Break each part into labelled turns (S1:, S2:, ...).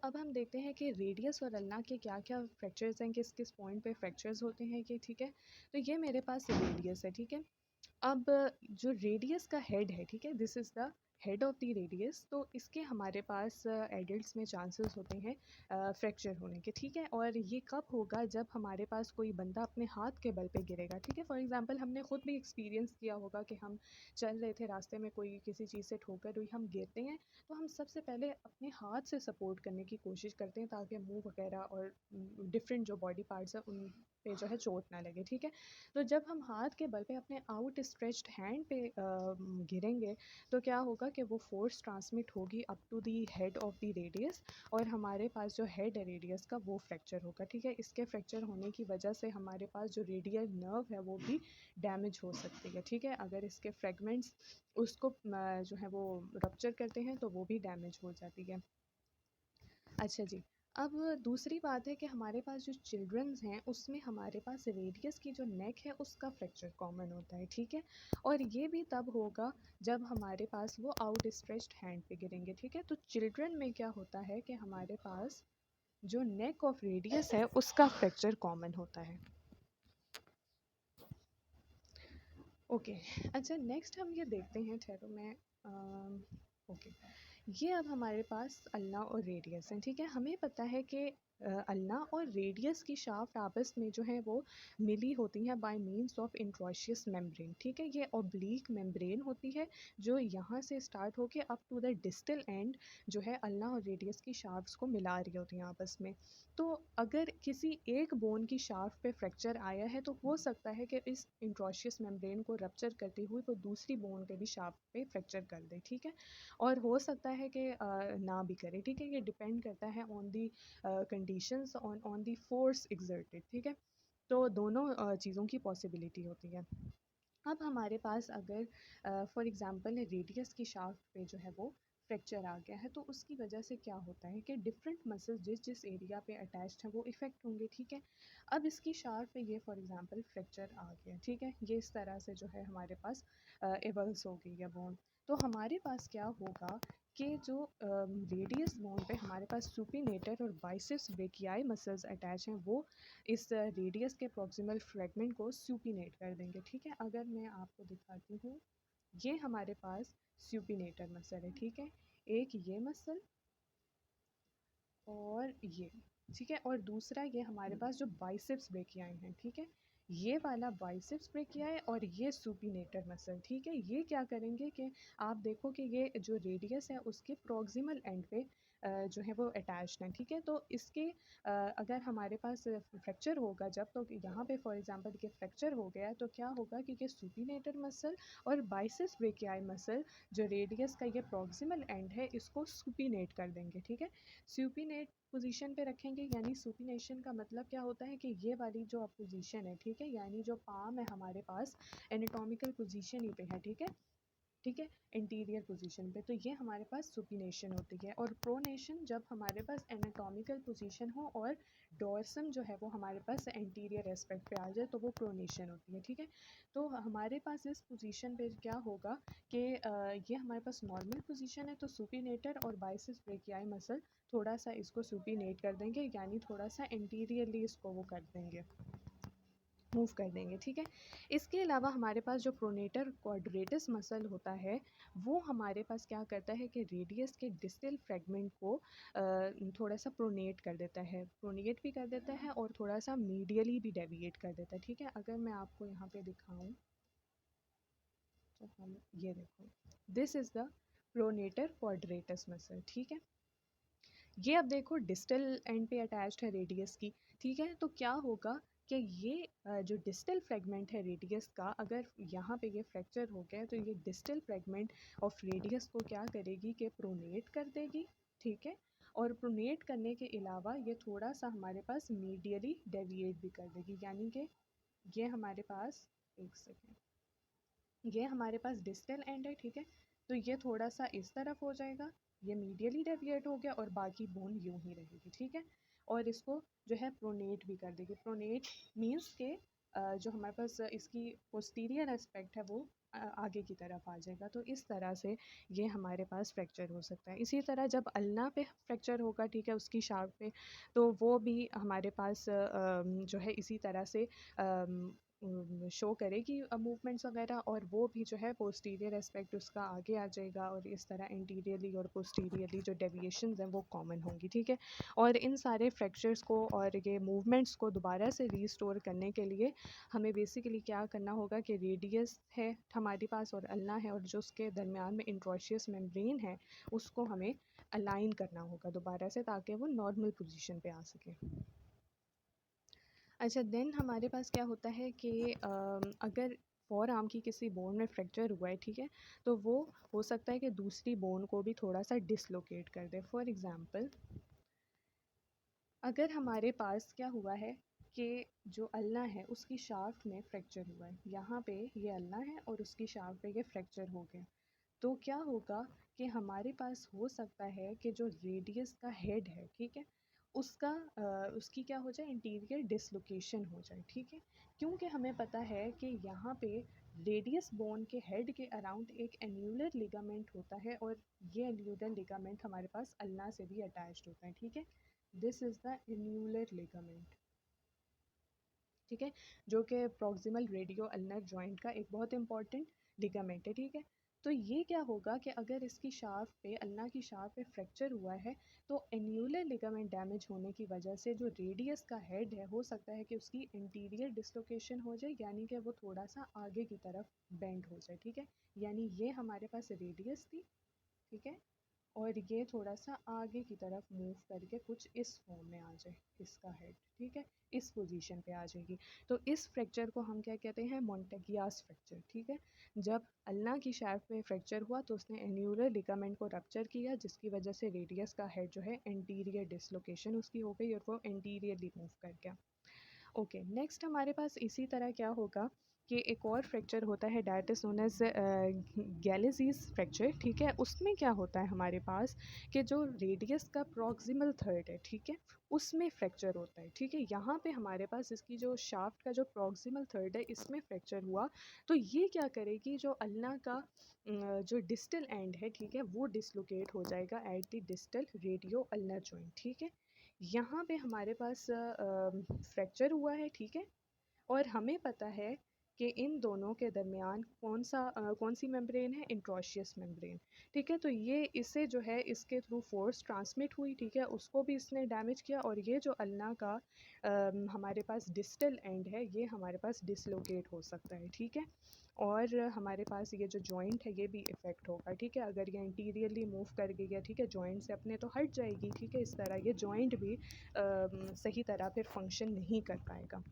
S1: अब हम देखते हैं कि रेडियस और अल्ना के क्या क्या फ्रैक्चर्स हैं, किस किस पॉइंट पे फ्रैक्चर्स होते हैं कि ठीक है। तो ये मेरे पास रेडियस है, ठीक है। अब जो रेडियस का हेड है, ठीक है, this is the head of the radius. तो इसके हमारे पास एडल्ट्स में चांसेस होते हैं फ्रैक्चर होने के, ठीक है। और ये कब होगा, जब हमारे पास कोई बंदा अपने हाथ के बल पे गिरेगा, ठीक है। फॉर एग्जांपल हमने खुद भी एक्सपीरियंस किया होगा कि हम चल रहे थे, रास्ते में कोई किसी चीज़ से ठोकर हुई, हम गिरते हैं तो हम सबसे पहले अपने हाथ से सपोर्ट करने की कोशिश करते हैं ताकि मुंह वगैरह और डिफरेंट जो बॉडी पार्ट्स हैं उन पे जो है चोट ना लगे, ठीक है। तो जब हम हाथ के बल पे अपने आउट स्ट्रेच्ड हैंड पे गिरेंगे तो क्या होगा कि वो फोर्स ट्रांसमिट होगी up to the head of the radius, और हमारे पास जो हेड है रेडियस का वो फ्रैक्चर होगा, ठीक है। इसके फ्रैक्चर होने की वजह से हमारे पास जो रेडियल नर्व है वो भी डैमेज हो सकती है, ठीक है। अगर इसके फ्रेगमेंट्स उसको जो है वो रप्चर करते हैं तो वो भी डैमेज हो जाती है। अच्छा जी। अब दूसरी बात है कि हमारे पास जो चिल्ड्रंस हैं उसमें हमारे पास रेडियस की जो नेक है उसका फ्रैक्चर कॉमन होता है, ठीक है। और ये भी तब होगा जब हमारे पास वो आउट स्ट्रेच्ड हैंड पे गिरेंगे, ठीक है। तो चिल्ड्रन में क्या होता है कि हमारे पास जो नेक ऑफ रेडियस है उसका फ्रैक्चर कॉमन होता है। ओके। अच्छा, नेक्स्ट हम ये देखते हैं, ठहरो मैं ओके। ये अब हमारे पास अल्ना और रेडियस हैं, ठीक है। हमें पता है कि अल्ना और रेडियस की शाफ्ट आपस में जो है वो मिली होती हैं by means of interosseous membrane, ठीक है। ये ऑब्लीक मेम्ब्रेन होती है जो यहाँ से स्टार्ट होके up to the distal end जो है अल्ना और रेडियस की शाफ्ट्स को मिला रही होती हैं आपस में। तो अगर किसी एक बोन की शाफ्ट पे फ्रैक्चर आया है तो हो सकता है कि इस इंट्रोशियस मेम्ब्रेन को रप्चर करते हुए वो दूसरी बोन के भी शाफ्ट पे फ्रैक्चर कर दे, ठीक है। और हो सकता है कि ना भी करे, ठीक है। ये डिपेंड करता है on the conditions, on the force exerted, ठीक है। तो दोनों चीज़ों की पॉसिबिलिटी होती है। अब हमारे पास अगर फॉर एग्ज़ाम्पल रेडियस की शाफ्ट पे जो है वो फ्रैक्चर आ गया है तो उसकी वजह से क्या होता है कि डिफरेंट मसल्स जिस जिस एरिया पे अटैच्ड हैं वो इफ़ेक्ट होंगे, ठीक है। अब इसकी शाफ्ट पे ये फॉर एग्ज़ाम्पल फ्रैक्चर आ गया, ठीक है। ये इस तरह से जो है हमारे पास एवल्स हो गई है बोन। तो हमारे पास क्या होगा कि जो रेडियस बोन पे हमारे पास सुपिनेटर और बाइसेप्स ब्रेकियाई मसल्स अटैच हैं वो इस रेडियस के प्रॉक्सिमल फ्रेगमेंट को सुपिनेट कर देंगे, ठीक है। अगर मैं आपको दिखाती हूँ, ये हमारे पास सुपिनेटर मसल है, ठीक है। एक ये मसल और ये, ठीक है। और दूसरा ये हमारे पास जो बाइसेप्स ब्रेकियाई हैं, ठीक है। ये वाला बाइसेप्स ब्रेकियाई और ये सुपिनेटर मसल, ठीक है। ये क्या करेंगे कि आप देखो कि ये जो रेडियस है उसके प्रॉक्सिमल एंड पे जो है वो अटैच्ड हैं, ठीक है। तो इसके अगर हमारे पास फ्रैक्चर होगा जब, तो यहाँ पे फॉर एग्जांपल कि फ्रैक्चर हो गया है तो क्या होगा कि ये सुपिनेटर मसल और बाइसेप्स ब्रेकियाई मसल जो रेडियस का ये प्रॉक्सिमल एंड है इसको सुपिनेट कर देंगे, ठीक है। सुपिनेट पोजीशन पे रखेंगे, यानी सुपिनेशन का मतलब क्या होता है कि ये वाली जो पोजीशन है, ठीक है, यानी जो पाम है हमारे पास एनाटॉमिकल पोजीशन ही पे है, ठीक है, ठीक है, इंटीरियर पोजीशन पे। तो ये हमारे पास सुपिनेशन होती है। और प्रोनेशन जब हमारे पास एनाटॉमिकल पोजीशन हो और डॉर्सम जो है वो हमारे पास एंटीरियर एस्पेक्ट पे आ जाए तो वो प्रोनेशन होती है, ठीक है। तो हमारे पास इस पोजीशन पे क्या होगा कि ये हमारे पास नॉर्मल पोजीशन है तो सुपिनेटर और बाइसेप्स ब्रेकियाई मसल थोड़ा सा इसको सुपिनेट कर देंगे, यानी थोड़ा सा एंटीरियरली इसको वो कर देंगे, मूव कर देंगे, ठीक है। इसके अलावा हमारे पास जो प्रोनेटर क्वाड्रेटस मसल होता है वो हमारे पास क्या करता है कि रेडियस के डिस्टल फ्रेगमेंट को थोड़ा सा प्रोनेट कर देता है, प्रोनेट भी कर देता है और थोड़ा सा मीडियली भी डेविएट कर देता है, ठीक है। अगर मैं आपको यहाँ पे दिखाऊं तो हम ये देखो, this is the pronator quadratus muscle, ठीक है। ये अब देखो डिस्टल एंड पे अटैच्ड है रेडियस की, ठीक है। तो क्या होगा कि ये जो डिस्टल फ्रेगमेंट है रेडियस का, अगर यहाँ पे ये फ्रैक्चर हो गया तो ये डिस्टल फ्रेगमेंट ऑफ रेडियस को क्या करेगी कि प्रोनेट कर देगी, ठीक है। और प्रोनेट करने के अलावा ये थोड़ा सा हमारे पास मीडियली डेविएट भी कर देगी, यानी कि ये हमारे पास, एक सेकेंड, ये हमारे पास डिस्टल एंड है, ठीक है। तो ये थोड़ा सा इस तरफ हो जाएगा, ये मीडियली डेविएट हो गया और बाकी बोन यूं ही रहेगी, ठीक है। और इसको जो है प्रोनेट भी कर देगी। प्रोनेट मीन्स के जो हमारे पास इसकी पोस्टीरियर एस्पेक्ट है वो आगे की तरफ आ जाएगा। तो इस तरह से ये हमारे पास फ्रैक्चर हो सकता है। इसी तरह जब अल्ना पे फ्रैक्चर होगा, ठीक है, उसकी शाफ्ट पे, तो वो भी हमारे पास जो है इसी तरह से शो करेगी मूवमेंट्स वगैरह, और वो भी जो है पोस्टीरियर एस्पेक्ट उसका आगे आ जाएगा, और इस तरह इंटीरियरली और पोस्टीरियरली जो डेविएशंस हैं वो कॉमन होंगी, ठीक है। और इन सारे फ्रैक्चर्स को और ये मूवमेंट्स को दोबारा से रीस्टोर करने के लिए हमें बेसिकली क्या करना होगा कि रेडियस है हमारे पास और अल्ना है, और जो उसके दरमियान में इंट्रोशियस मेम्ब्रेन है उसको हमें अलाइन करना होगा दोबारा से, ताकि वो नॉर्मल पोजीशन पे आ सके। अच्छा, देन हमारे पास क्या होता है कि अगर फोर आर्म की किसी बोन में फ्रैक्चर हुआ है, ठीक है, तो वो हो सकता है कि दूसरी बोन को भी थोड़ा सा डिसलोकेट कर दे। फॉर एग्ज़ाम्पल, अगर हमारे पास क्या हुआ है कि जो अल्ना है उसकी शाफ्ट में फ्रैक्चर हुआ है, यहाँ पे ये अल्ना है और उसकी शाफ्ट पे ये फ्रैक्चर हो गया, तो क्या होगा कि हमारे पास हो सकता है कि जो रेडियस का हेड है, ठीक है, उसका उसकी क्या हो जाए, इंटीरियर डिसलोकेशन हो जाए, ठीक है। क्योंकि हमें पता है कि यहाँ पे रेडियस बोन के हेड के अराउंड एक एन्यूलर लिगामेंट होता है, और ये एन्यूलर लिगामेंट हमारे पास अल्ना से भी अटैच्ड होता है, ठीक है। This is the annular ligament, ठीक है, जो कि प्रॉक्सिमल रेडियो अल्नर जॉइंट का एक बहुत इंपॉर्टेंट लिगामेंट है, ठीक है। तो ये क्या होगा कि अगर इसकी शाफ्ट पे, अल्ना की शाफ्ट पे फ्रैक्चर हुआ है, तो एन्यूलर लिगामेंट डैमेज होने की वजह से जो रेडियस का हेड है हो सकता है कि उसकी इंटीरियर डिसलोकेशन हो जाए, यानी कि वो थोड़ा सा आगे की तरफ बेंड हो जाए, ठीक है। यानी ये हमारे पास रेडियस थी, ठीक है, और ये थोड़ा सा आगे की तरफ मूव करके कुछ इस फॉर्म में आ जाए इसका हेड, ठीक है, इस पोजीशन पे आ जाएगी। तो इस फ्रैक्चर को हम क्या कहते हैं, मोंटेगियास फ्रैक्चर, ठीक है। जब अल्ना की शाफ्ट में फ्रैक्चर हुआ तो उसने एन्यूलर लिगामेंट को रप्चर किया, जिसकी वजह से रेडियस का हेड जो है एंटीरियर डिसलोकेशन उसकी हो गई और वो एंटीरियरली मूव कर गया। ओके, नेक्स्ट हमारे पास इसी तरह क्या होगा कि एक और फ्रैक्चर होता है, that is known as Galeazzi fracture, ठीक है। उसमें क्या होता है हमारे पास कि जो रेडियस का प्रॉक्सिमल थर्ड है, ठीक है, उसमें फ्रैक्चर होता है, ठीक है। यहाँ पे हमारे पास इसकी जो शाफ्ट का जो प्रॉक्सिमल थर्ड है इसमें फ्रैक्चर हुआ, तो ये क्या करेगी, जो अल्ना का जो डिस्टल एंड है, ठीक है, वो डिसलोकेट हो जाएगा at the distal radio ulnar joint, ठीक है। यहाँ पे हमारे पास फ्रैक्चर हुआ है, ठीक है, और हमें पता है कि इन दोनों के दरमियान कौन सी मेम्ब्रेन है, इंट्रोशियस मेम्ब्रेन, ठीक है। तो ये इसे जो है इसके थ्रू फोर्स ट्रांसमिट हुई, ठीक है, उसको भी इसने डैमेज किया, और ये जो अल्ना का हमारे पास डिस्टल एंड है ये हमारे पास डिसलोकेट हो सकता है, ठीक है। और हमारे पास ये जो जॉइंट है ये भी इफ़ेक्ट होगा, ठीक है। अगर ये इंटीरियरली मूव कर गई है, ठीक है, जॉइंट से अपने तो हट जाएगी, ठीक है, इस तरह ये जॉइंट भी सही तरह फिर फंक्शन नहीं कर पाएगा,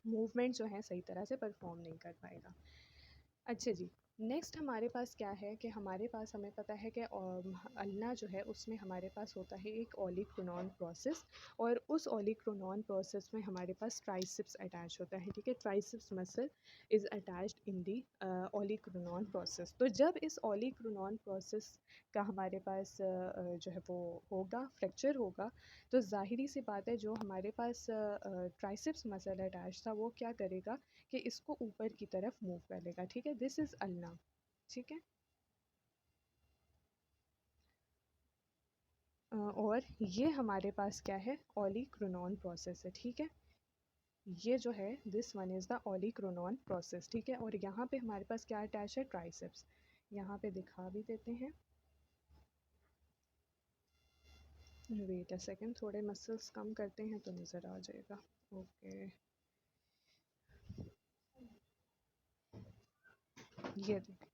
S1: मूवमेंट जो है सही तरह से परफॉर्म नहीं कर पाएगा। अच्छा जी, नेक्स्ट हमारे पास क्या है कि हमारे पास हमें पता है कि अल्ना जो है उसमें हमारे पास होता है एक ओलिक्रोनॉन प्रोसेस, और उस ओलिक्रोनॉन प्रोसेस में हमारे पास ट्राइसेप्स अटैच होता है, ठीक है। Triceps muscle is attached in the olecranon process. तो जब इस ओलिक्रोनॉन प्रोसेस का हमारे पास जो है वो होगा, फ्रैक्चर होगा, तो ज़ाहिरी सी बात है जो हमारे पास ट्राइसेप्स मसल अटैच था वो क्या करेगा कि इसको ऊपर की तरफ मूव कर लेगा, ठीक है। दिस इज़ अल्ना, ठीक है। और ये हमारे पास क्या है, ओलिक्रोनॉन प्रोसेस है, ठीक है। ये जो है this one is the olecranon process, ठीक है। और यहाँ पे हमारे पास क्या अटैच है, ट्राइसेप्स, यहाँ पे दिखा भी देते हैं। वेट अ सेकेंड, थोड़े मसल्स कम करते हैं तो नज़र आ जाएगा। ओके, ये देखिए,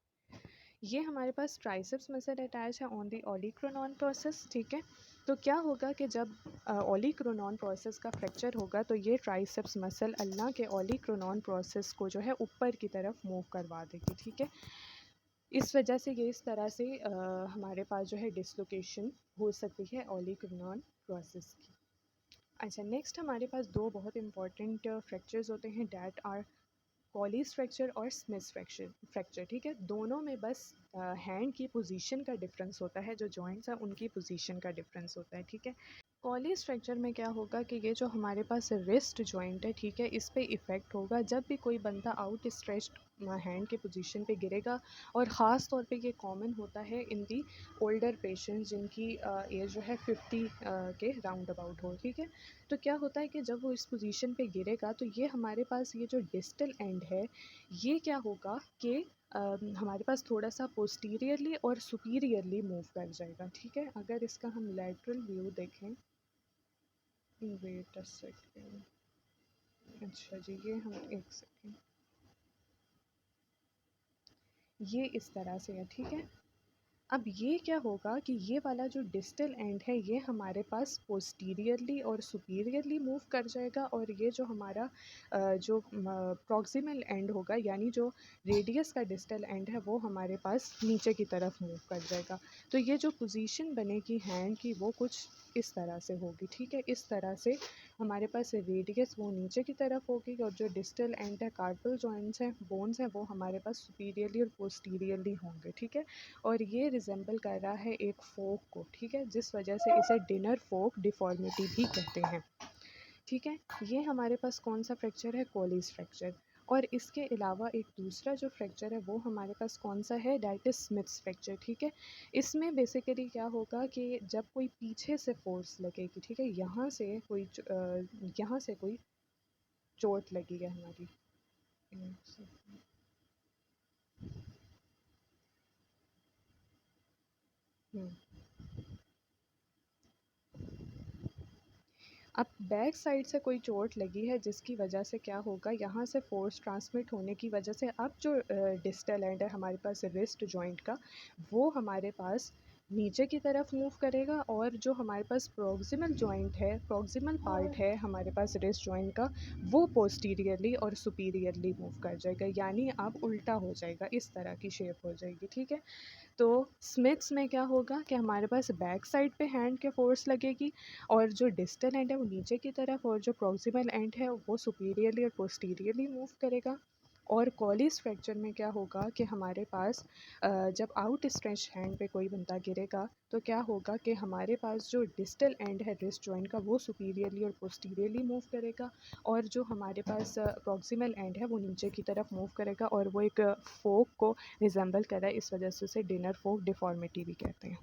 S1: ये हमारे पास ट्राइसेप्स मसल अटैच है ऑन दी ओलिक्रोनॉन प्रोसेस, ठीक है। तो क्या होगा कि जब ओलिक्रोनॉन प्रोसेस का फ्रैक्चर होगा तो ये ट्राइसेप्स मसल अल्ना के ओलिक्रोनॉन प्रोसेस को जो है ऊपर की तरफ मूव करवा देगी, ठीक है। इस वजह से ये इस तरह से हमारे पास जो है डिसलोकेशन हो सकती है ओलिक्रोनॉन प्रोसेस की। अच्छा, नेक्स्ट हमारे पास दो बहुत इंपॉर्टेंट फ्रैक्चर्स होते हैं, डैट आर कॉलीज फ्रैक्चर और स्मिथ फ्रैक्चर, ठीक है। दोनों में बस हैंड की पोजीशन का डिफरेंस होता है, जो जॉइंट्स हैं उनकी पोजीशन का डिफरेंस होता है, ठीक है। कॉलीज फ्रैक्चर में क्या होगा कि ये जो हमारे पास रिस्ट जॉइंट है, ठीक है, इस पे इफ़ेक्ट होगा जब भी कोई बंदा आउट स्ट्रेच्ड हैंड के पोजीशन पे गिरेगा। और ख़ास तौर पे ये कॉमन होता है इन दी ओल्डर पेशेंट्स जिनकी एज जो है 50 के राउंड अबाउट हो, ठीक है। तो क्या होता है कि जब वो इस पोजीशन पे गिरेगा तो ये हमारे पास ये जो डिस्टल एंड है, ये क्या होगा कि हमारे पास थोड़ा सा पोस्टीरियरली और सुपीरियरली मूव कर जाएगा, ठीक है। अगर इसका हम लैटरल व्यू देखें, वेट अ सेकेंड, अच्छा जी, ये हम एक सेकेंड, ये इस तरह से है, ठीक है। अब ये क्या होगा कि ये वाला जो डिस्टल एंड है ये हमारे पास पोस्टीरियरली और सुपीरियरली मूव कर जाएगा, और ये जो हमारा जो प्रॉक्सिमल एंड होगा, यानी जो रेडियस का डिस्टल एंड है, वो हमारे पास नीचे की तरफ मूव कर जाएगा। तो ये जो पोजीशन बनेगी हैंड की वो कुछ इस तरह से होगी, ठीक है। इस तरह से हमारे पास रेडियस वो नीचे की तरफ होगी, और जो डिस्टल एंड है, कार्पल जॉइंट्स हैं, बोन्स हैं, वो हमारे पास सुपीरियरली और पोस्टीरियरली होंगे, ठीक है। और ये रिजेंबल कर रहा है एक फोक को, ठीक है, जिस वजह से इसे डिनर फोक डिफॉर्मिटी भी कहते हैं, ठीक है। ये हमारे पास कौन सा फ्रैक्चर है, कोलीज फ्रैक्चर। और इसके अलावा एक दूसरा जो फ्रैक्चर है वो हमारे पास कौन सा है, दैट इज स्मिथ्स फ्रैक्चर, ठीक है। इसमें बेसिकली क्या होगा कि जब कोई पीछे से फोर्स लगेगी, ठीक है, यहाँ से कोई चोट लगी है हमारी। हम्म। अब बैक साइड से कोई चोट लगी है जिसकी वजह से क्या होगा, यहाँ से फोर्स ट्रांसमिट होने की वजह से अब जो डिस्टल एंड है हमारे पास रिस्ट जॉइंट का, वो हमारे पास नीचे की तरफ मूव करेगा, और जो हमारे पास प्रॉक्सिमल जॉइंट है, प्रॉक्सिमल पार्ट है हमारे पास रिस्ट जॉइंट का, वो पोस्टीरियरली और सुपीरियरली मूव कर जाएगा, यानी अब उल्टा हो जाएगा, इस तरह की शेप हो जाएगी, ठीक है। तो स्मिथ्स में क्या होगा कि हमारे पास बैक साइड पे हैंड के फोर्स लगेगी, और जो डिस्टल एंड है वो नीचे की तरफ, और जो प्रॉक्सिमल एंड है वो सुपीरियरली और पोस्टीरियरली मूव करेगा। और कॉलीज फ्रैक्चर में क्या होगा कि हमारे पास जब आउट स्ट्रेच हैंड पे कोई बंदा गिरेगा तो क्या होगा कि हमारे पास जो डिस्टल एंड है रिस्ट जॉइंट का, वो सुपीरियरली और पोस्टीरियरली मूव करेगा, और जो हमारे पास प्रॉक्सिमल एंड है वो नीचे की तरफ मूव करेगा, और वो एक फोक को रिजेंबल कर रहा है, इस वजह से उसे डिनर फोक डिफॉर्मिटी भी कहते हैं।